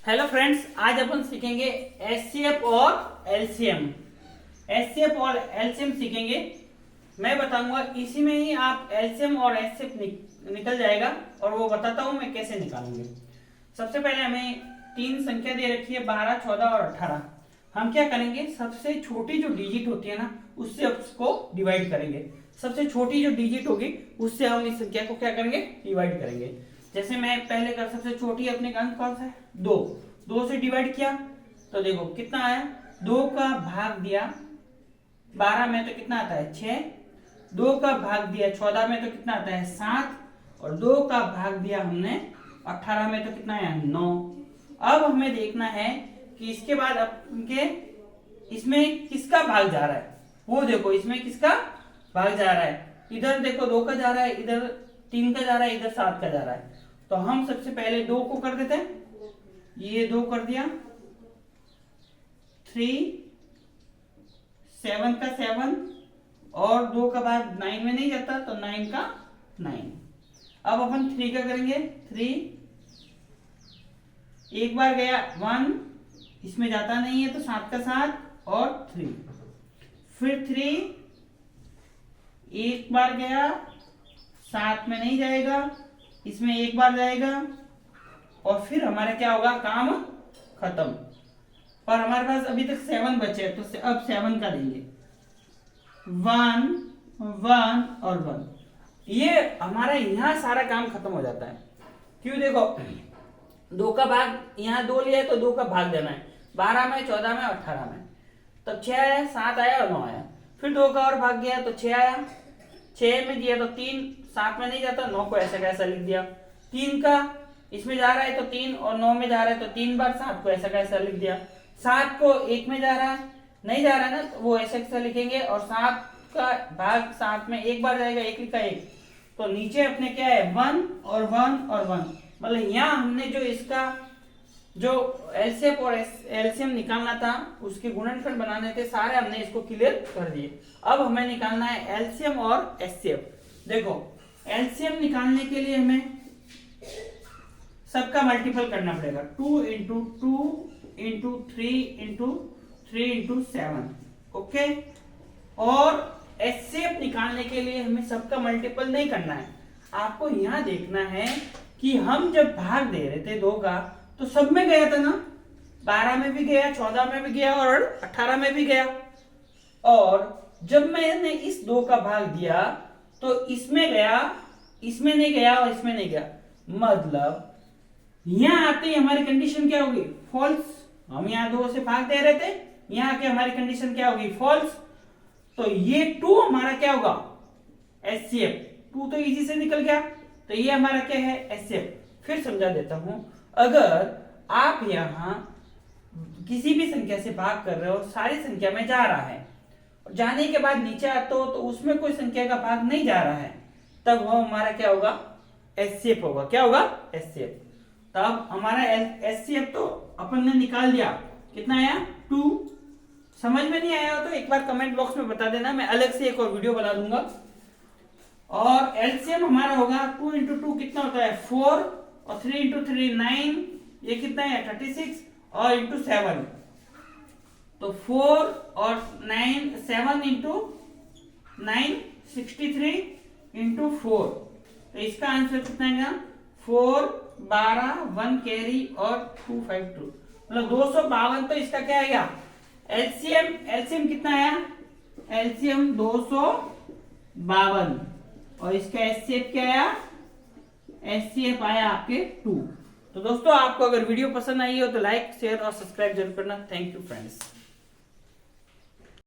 Hello friends, आज अपन सीखेंगे HCF और एलसीएम। एचसीएफ और एलसीएम सीखेंगे। मैं बताऊंगा, इसी में ही आप एलसीएम और एचसीएफ निकल जाएगा और वो बताता हूं मैं कैसे निकालूंगे। सबसे पहले हमें तीन संख्या दे रखी है, 12, 14 और 18। हम क्या करेंगे, सबसे छोटी जो डिजिट होती है ना, उससे उसको डिवाइड करेंगे। सबसे छोटी जो डिजिट होगी उससे हम इस संख्या को क्या करेंगे, डिवाइड करेंगे। जैसे मैं पहले कर, सबसे छोटी अपने का अंक कौन सा है, 2। 2 से डिवाइड किया तो देखो कितना आया, 2 का भाग दिया 12 में तो कितना आता है 6। 2 का भाग दिया 14 में तो कितना आता है 7। और 2 का भाग दिया हमने 18 में तो कितना आया 9। अब हमें देखना है कि इसके बाद अपने इसमें किसका भाग जा रहा है, वो देखो इसमें किसका भाग जा रहा है। इधर देखो 2 का जा रहा है, इधर 3 का जा रहा है, इधर 7 का जा रहा है। तो हम सबसे पहले 2 को कर देते हैं, ये 2 कर दिया, 3, 7 का 7 और 2 का बाद 9 में नहीं जाता तो 9 का 9। अब अपन 3 का करेंगे, 3 एक बार गया 1, इसमें जाता नहीं है तो 7 का 7 और 3। फिर 3 एक बार गया 7 में नहीं जाएगा, इसमें एक बार जाएगा और फिर हमारा क्या होगा, काम खत्म। पर हमारे पास अभी तक 7 बचे तो अब 7 का देंगे, 1, 1 और 1। ये हमारा यहाँ सारा काम खत्म हो जाता है। क्यों, देखो 2 का भाग यहाँ 2 लिया है तो 2 का भाग देना है, 12 में, 14 में, 18 में। तब 6 आया, 7 आया और 9 आया। फिर 2 का और भाग गया तो 6 आया, 6 में दिया तो 3, 7 में नहीं जाता, 9 को ऐसा कैसा लिख दिया। 3 का इसमें जा रहा है तो 3 और 9 में जा रहा है तो 3 बार 7 को ऐसा कैसा लिख दिया। 7 को 1 में जा रहा है, नहीं जा रहा है ना, तो वो ऐसा कैसा लिखेंगे। और 7 का भाग 7 में एक बार जाएगा, 1 लिखा 1, तो नीचे अपने क्या है 1 और 1 और 1। मतलब यहाँ हमने जो इसका जो एलसीएम और एलसीएम निकालना था, उसके गुणनफल बनाने थे, सारे हमने इसको क्लियर कर दिए। अब हमें निकालना है एलसीएम और एचसीएफ। देखो एलसीएम निकालने के लिए हमें सबका मल्टीपल करना पड़ेगा, 2 into 2 into 3 into 3 into 7। Okay. और एचसीएफ निकालने के लिए हमें सबका मल्टीपल नहीं करना है। आपको यहाँ देखना है कि हम जब भाग दे रहे थे 2 का तो सब में गया था ना, 12 में भी गया, 14 में भी गया और 18 में भी गया। और जब मैंने इस 2 का भाग दिया तो इसमें गया, इसमें नहीं गया और इसमें नहीं गया। मतलब यहां आते ही हमारी कंडीशन क्या होगी, फॉल्स। हम यहाँ 2 से भाग दे रहे थे, यहाँ आके हमारी कंडीशन क्या होगी, फॉल्स। तो ये 2 हमारा क्या होगा, एचसीएफ। 2 तो इजी से निकल गया, तो ये हमारा क्या है, एचसीएफ। फिर समझा देता हूं, अगर आप यहां किसी भी संख्या से भाग कर रहे हो, सारी संख्या में जा रहा है, और जाने के बाद नीचे आते हो तो उसमें कोई संख्या का भाग नहीं जा रहा है, तब वो हमारा क्या होगा, एचसीएफ होगा। क्या होगा, एचसीएफ। तब हमारा एचसीएफ तो अपन ने निकाल दिया, कितना आया 2। समझ में नहीं आया तो एक बार कमेंट बॉक्स में बता देना, मैं अलग से एक और वीडियो बना दूंगा। और एलसीएम हमारा होगा 2 इंटू 2 कितना होता है 4 और 3 इंटू 3 9, ये कितना है 36 और इंटू 7 तो 4 और 9 7 इंटू 9 63 इंटू 4। तो इसका आंसर कितना आएगा 4 12 1 कैरी और 252, मतलब 252। तो इसका क्या आएगा एलसीएम। एलसीएम कितना आया, एलसीएम 252 और इसका एचसीएफ क्या आया, एचसीएफ आया आपके 2। तो दोस्तों, आपको अगर वीडियो पसंद आई हो तो लाइक, शेयर और सब्सक्राइब जरूर करना। Thank you friends.